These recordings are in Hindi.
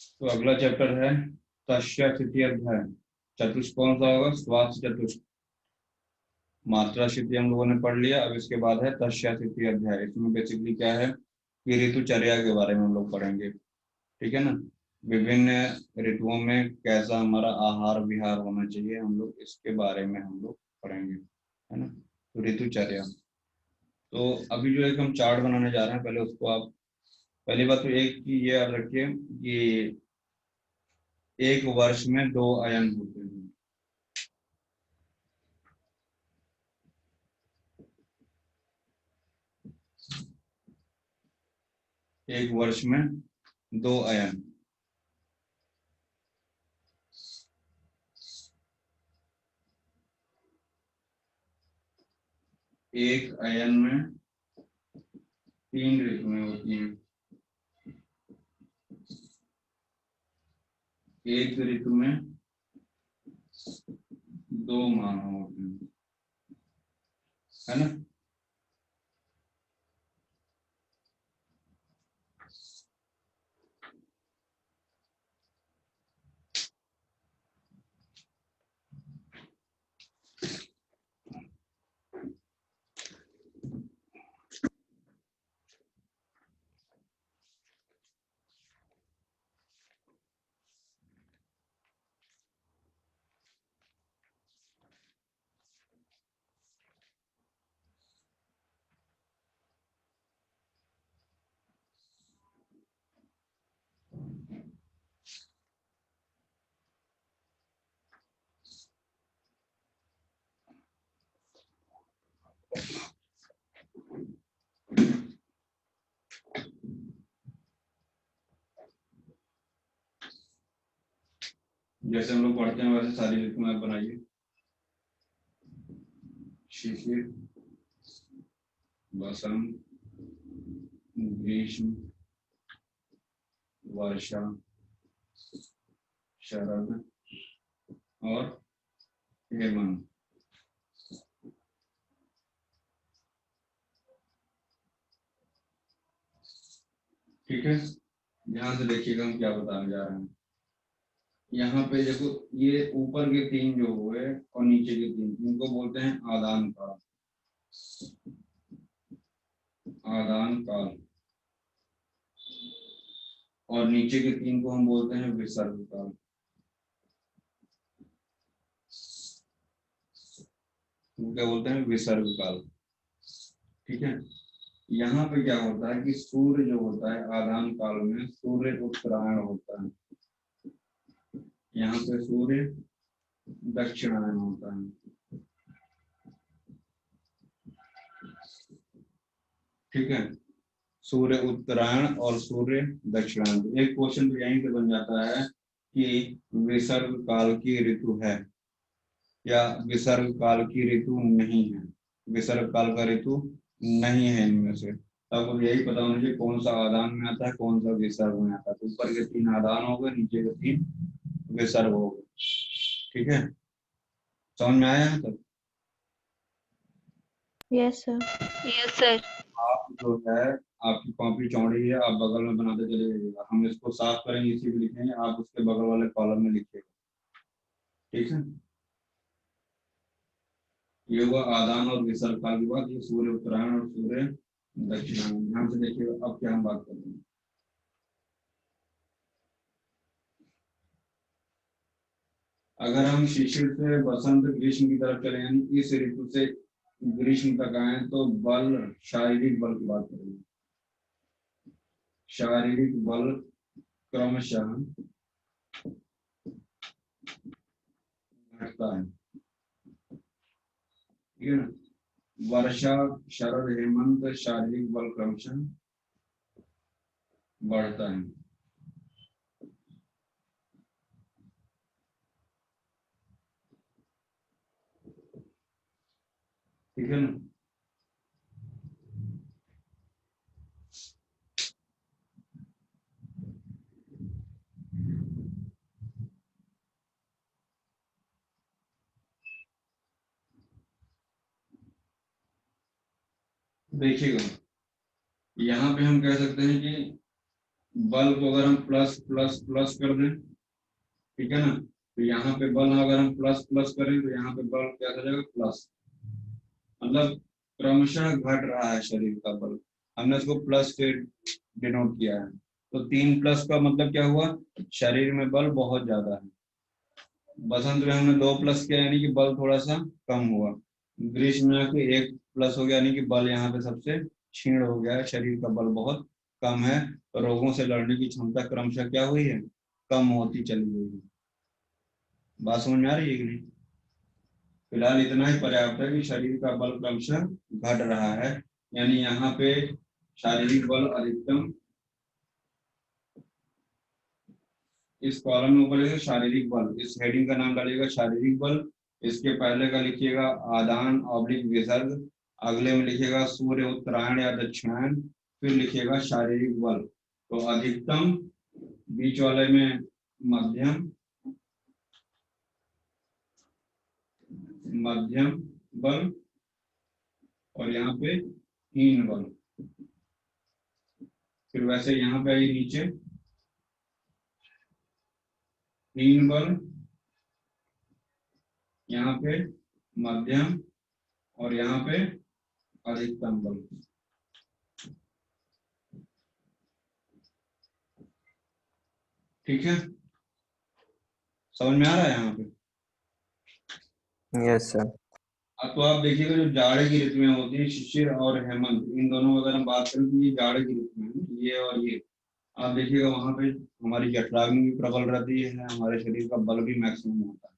तो अगला चैप्टर है तस्य तृतीय अध्याय। चतुष्क कौन सा होगा? स्वास्थ्य चतुष्क। मात्रा स्थिति हम लोगों ने पढ़ लिया। अब इसके बाद है तस्य तृतीय अध्याय। इसमें बेसिकली क्या है कि ऋतुचर्या के बारे में हम लोग पढ़ेंगे। ठीक है ना। विभिन्न ऋतुओं में कैसा हमारा आहार विहार होना चाहिए, हम लोग इसके बारे में हम लोग पढ़ेंगे, है ना। तो ऋतुचर्या। तो अभी जो एक हम चार्ट बनाने जा रहे हैं, पहले उसको आप, पहली बात तो एक की ये याद रखिए कि एक वर्ष में 2 अयन होते हैं। एक वर्ष में 2 अयन। एक अयन में 3 ऋतुएं होती हैं। एक ऋतु में 2 माह होते हैं, है ना। जैसे हम लोग पढ़ते हैं वैसे सारी ऋतुएं आप बनाइए। शिशिर, बसंत, ग्रीष्म, वर्षा, शरद और हेमंत। ठीक है। ध्यान से देखिएगा हम क्या बताने जा रहे हैं। यहाँ पे देखो, ये ऊपर के 3 जो हुए और नीचे के 3, इनको बोलते हैं आदान काल। आदान काल। और नीचे के 3 को हम बोलते हैं विसर्ग काल। वो क्या बोलते हैं? विसर्ग काल। ठीक है। यहाँ पे क्या होता है कि सूर्य जो होता है आदान काल में, सूर्य उत्तरायण होता है। यहाँ पे सूर्य दक्षिणायन होता है। ठीक है। सूर्य उत्तरायण और सूर्य दक्षिणायन। एक क्वेश्चन तो यहीं से बन जाता है कि विसर्ग काल की ऋतु है या विसर्ग काल की ऋतु नहीं है। विसर्ग काल का ऋतु नहीं है इनमें से। तब यही पता होना चाहिए कौन सा आदान में आता है, कौन सा विसर्ग में आता है। तो ऊपर के 3 आदान हो गए, नीचे के 3 विसर्ग हो गए। ठीक है। समझ में आया है तब? Yes sir. Yes sir. आप जो है, आपकी कॉपी चौड़ी है, आप बगल में बनाते चले जाइएगा। हम इसको साफ करेंगे, इसी पे लिखेंगे, आप उसके बगल वाले कॉलम में लिखिएगा। ठीक है। ये हुआ आदान और विसर्ग काल की बात। ये सूर्य उत्तरायण और सूर्य दक्षिणायन। ध्यान से देखिएगा अब क्या हम बात करते हैं। अगर हम शिशिर से बसंत ग्रीष्म की तरफ चले, यानी इस ऋतु से ग्रीष्म तक आए, तो बल, शारीरिक बल की बात करेंगे। शारीरिक बल क्रमशः घटता है। ठीक है ना। वर्षा, शरद, हेमंत शारीरिक बल क्रमशः बढ़ता है। ठीक है ना। देखिएगा, यहाँ पे हम कह सकते हैं कि बल को अगर हम प्लस प्लस प्लस कर दें, ठीक है ना, तो यहाँ पे बल अगर हम प्लस प्लस करें तो यहाँ पे बल क्या हो जाएगा, प्लस। मतलब क्रमशः घट रहा है शरीर का बल, हमने उसको प्लस से डिनोट किया है। तो 3 प्लस का मतलब क्या हुआ, शरीर में बल बहुत ज्यादा है। बसंत में हमने 2 प्लस किया यानी कि बल थोड़ा सा कम हुआ। ग्रीष्म में आके 1 प्लस हो गया यानी कि बल यहाँ पे सबसे क्षीण हो गया है, शरीर का बल बहुत कम है। तो रोगों से लड़ने की क्षमता क्रमशः क्या हुई है, कम होती चली गई है। बात समझ में आ रही है कि नहीं? फिलहाल इतना ही पर्याप्त है कि शरीर का बल क्रमशः घट रहा है, यानी यहाँ पे शारीरिक बल अधिकतम, इस कॉलम में ऊपर लिखिएगा शारीरिक बल, इस हेडिंग का नाम डालिएगा शारीरिक बल। इसके पहले का लिखिएगा आदान ऑब्लिक विसर्ग, अगले में लिखिएगा सूर्य उत्तरायण या दक्षिणायन, फिर लिखिएगा शारीरिक बल। तो अधिकतम, बीच वाले में मध्यम, मध्यम बल, और यहाँ पे हीन बल। फिर वैसे यहाँ पे आइए नीचे, हीन बल, यहाँ पे मध्यम, और यहाँ पे अधिकतम बल। ठीक है, समझ में आ रहा है यहाँ पे? Yes sir. अब तो आप देखिएगा जो जाड़े की ऋतुएं होती हैं, शिशिर और हेमंत, इन दोनों में अगर हम बात करें तो ये जाड़े की ऋतु है, ये और ये। आप देखिएगा वहां पे हमारी जठराग्नि भी प्रबल रहती है, हमारे शरीर का बल भी मैक्सिमम होता है।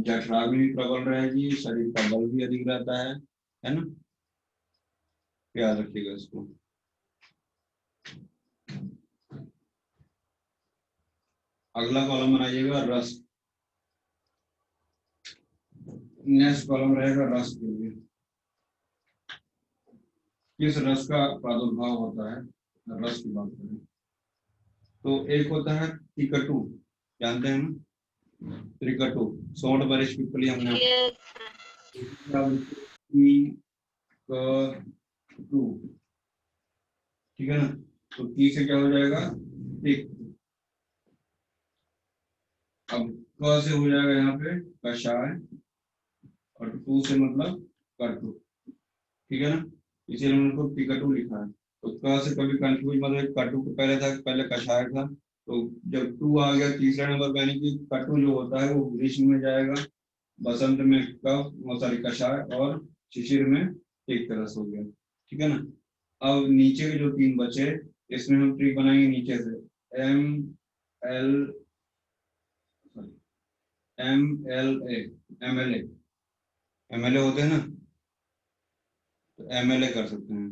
जठराग्नि भी प्रबल रहेगी, शरीर का बल भी अधिक रहता है ना? याद रखिएगा इसको। अगला कॉलम बनाइएगा रस, नेक्स्ट कॉलम रहेगा रस के लिए। किस रस का प्रादुर्भाव होता है, रस की बात करें तो एक होता है तिकटू, जानते हैं ना, त्रिकटु, सोंठ बरिश पिपली हमने टू, ठीक है ना। तो टी से क्या हो जाएगा, तिक। अब क से हो जाएगा यहाँ पे कषाय, और टू से मतलब कटु, ठीक है ना, इसीलिए हमने उनको टिकटू लिखा है। तो क से कभी कंफ्यूज मतलब, कटु को पहले था, पहले कषाय था, तो जब टू आ गया तीसरे नंबर पे यानी कि कटु जो होता है वो ग्रीष्म में जाएगा, बसंत में कफ सॉरी कषाय, और शिशिर में एक तरस हो गया, ठीक है ना। अब नीचे के जो 3 बचे, इसमें हम ट्री बनाएंगे नीचे से, M L M L M L A होते हैं ना, तो एम एल ए कर सकते हैं।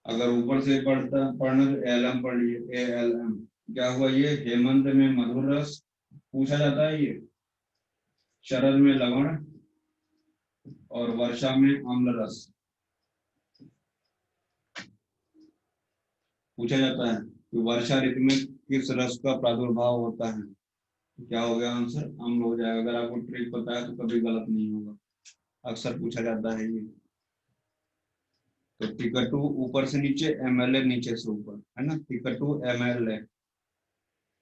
अगर ऊपर से पढ़ना तो एल एम पढ़ लीजिए, ए एल एम। क्या हुआ, ये हेमंत में मधुर रस पूछा जाता है, ये शरद में लवण, और वर्षा में अम्ल रस पूछा जाता है। कि वर्षा ऋतु में किस रस का प्रादुर्भाव होता है, तो क्या हो गया आंसर, अम्ल हो जाएगा। अगर आपको ट्रिक पता है तो कभी गलत नहीं होगा, अक्सर पूछा जाता है ये। तो टिकटू ऊपर से नीचे, एमएलए नीचे से ऊपर, है ना, टिकटू एमएलए,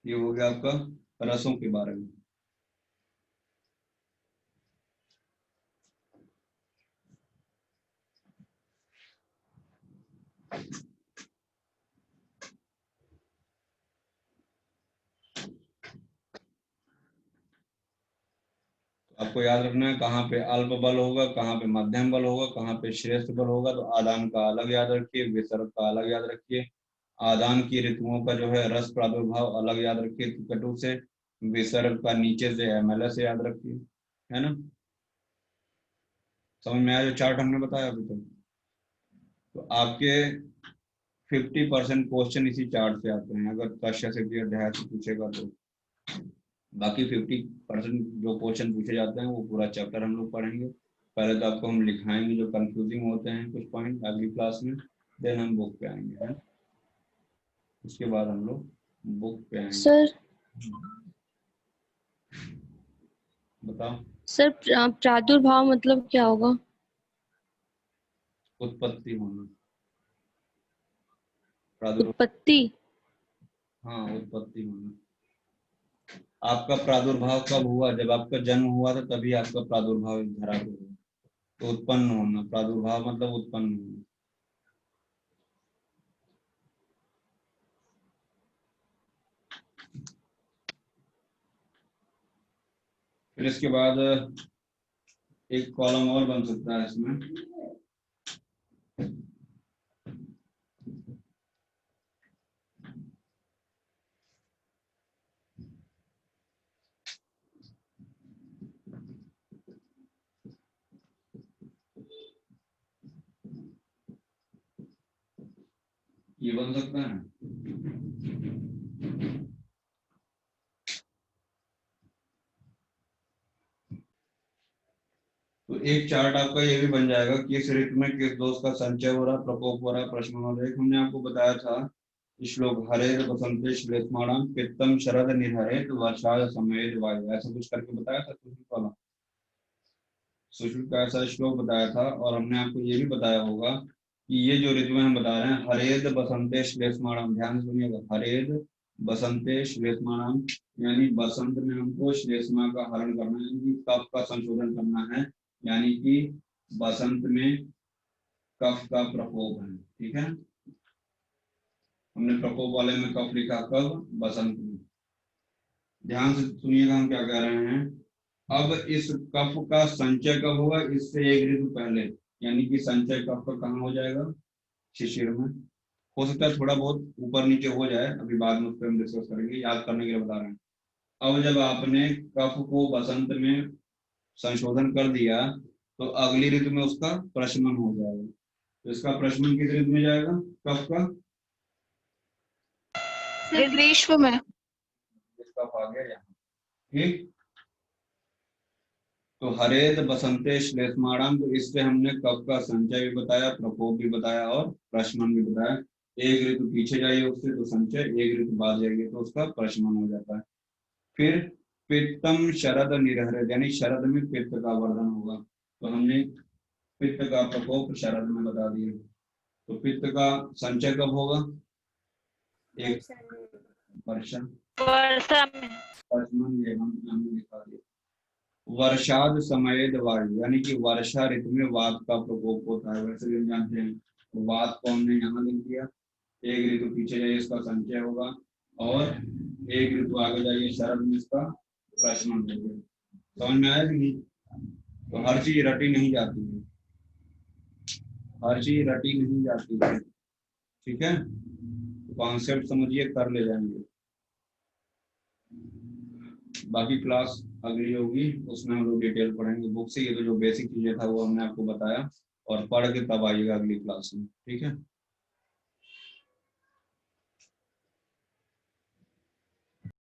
ये हो गया आपका रसों के बारे में। आपको याद रखना है कहाँ पे अल्प बल होगा, कहाँ पे मध्यम बल होगा, कहाँ पे श्रेष्ठ बल होगा। तो आदान का अलग याद रखिए, विसर्ग का अलग याद रखिए। आदान की ऋतुओं का जो है रस प्रादुर्भाव अलग याद रखिए टिकटू से, विसर्ग का नीचे से एमएलए से याद रखिए, है ना। समझ में आया जो चार्ट हमने बताया अभी तक? तो आपके 50% क्वेश्चन इसी चार्ट से आते हैं, अगर कश्य से भी अध्याय से पूछेगा तो। बाकी 50% जो क्वेश्चन पूछे जाते हैं वो पूरा चैप्टर हम लोग पढ़ेंगे। पहले तो आपको हम लिखाएंगे जो कंफ्यूजिंग होते हैं कुछ पॉइंट अगली क्लास में, देन हम बुक पे आएंगे, है। उसके बाद हम लोग बुक पे आएंगे। सर बताओ। सर प्रादुर्भाव मतलब क्या होगा? उत्पत्ति होना। प्रादुर्भाव, उत्पत्ति। हाँ उत्पत्ति होना। आपका प्रादुर्भाव कब हुआ? जब आपका जन्म हुआ था तभी आपका प्रादुर्भाव इस धरा पे हुआ। तो उत्पन्न होना, प्रादुर्भाव मतलब उत्पन्न होना। फिर इसके बाद एक कॉलम और बन सकता है इसमें, ये बन सकता है। तो एक चार्ट आपका ये भी बन जाएगा, किस ऋतु में किस दोष का संचय हो रहा, प्रकोप हो रहा, प्रश्न हो रहा है। हमने आपको बताया था श्लोक, हरेत बसंते श्लेष्माणाम पित्तम शरद निर्हरेत वर्षाद समेत वायु, ऐसा कुछ करके बताया था सुश्रुत वाला। सुश्रुत का ऐसा श्लोक बताया था। और हमने आपको ये भी बताया होगा कि ये जो ऋतु हम बता रहे हैं, हरेद बसंते श्लेष्माणाम, ध्यान से सुनिएगा, हरेद बसंते श्लेष्माणाम, यानी बसंत में हमको श्लेष्मा का हरण करना है, यानी कफ का संशोधन करना है, यानी कि बसंत में कफ का प्रकोप है। ठीक है, हमने प्रकोप वाले में कफ लिखा कब? बसंत में। ध्यान से सुनिएगा हम क्या कह रहे हैं। अब इस कफ का संचय कब होगा? इससे एक ऋतु पहले, यानी कि संचय कफ का कहाँ हो जाएगा? शिशिर में। हो सकता है थोड़ा बहुत ऊपर नीचे हो जाए, अभी बाद में उस पर हम डिस्कस करेंगे, याद करने के लिए बता रहे हैं। अब जब आपने कफ को बसंत में संशोधन कर दिया तो अगली ऋतु में उसका प्रशमन हो जाएगा। तो इसका प्रशमन किस ऋतु में जाएगा कफ का? ग्रीष्म में। कफ आ गया यहाँ। ठीक, तो हरेद बसंते श्लेष्माणाम, तो इससे हमने कफ का संचय भी बताया, प्रकोप भी बताया और प्रशमन भी बताया। एक ऋतु पीछे जाइए उससे तो संचय, एक ऋतु बाद जाइए तो उसका प्रशमन हो जाता है। फिर पित्तम शरद निर्हर, यानी शरद में पित्त का वर्धन होगा। तो हमने पित्त का प्रकोप शरद में बता दिया। तो पित्त का संचय कब होगा? एक वर्षा, वर्षा में। प्रशमन ये हमने लिखा दिया। वर्षाद समयेद वायु, यानी कि वर्षा ऋतु में वात का प्रकोप होता है, वैसे भी हम जानते हैं। तो वात को हमने यहाँ लिख दिया। एक ऋतु पीछे जाइए इसका संचय होगा, और एक ऋतु आगे जाइए शरद में इसका प्रशमन हो गया। समझ में आया कि नहीं? तो हर चीज रटी नहीं जाती है, हर चीज रटी नहीं जाती है। ठीक है, कॉन्सेप्ट समझिए, कर ले जाएंगे। बाकी क्लास अगली होगी, उसमें हम लोग डिटेल पढ़ेंगे बुक से। ये तो जो बेसिक चीजें था वो हमने आपको बताया, और पढ़ के तब आइएगा अगली क्लास में। ठीक है।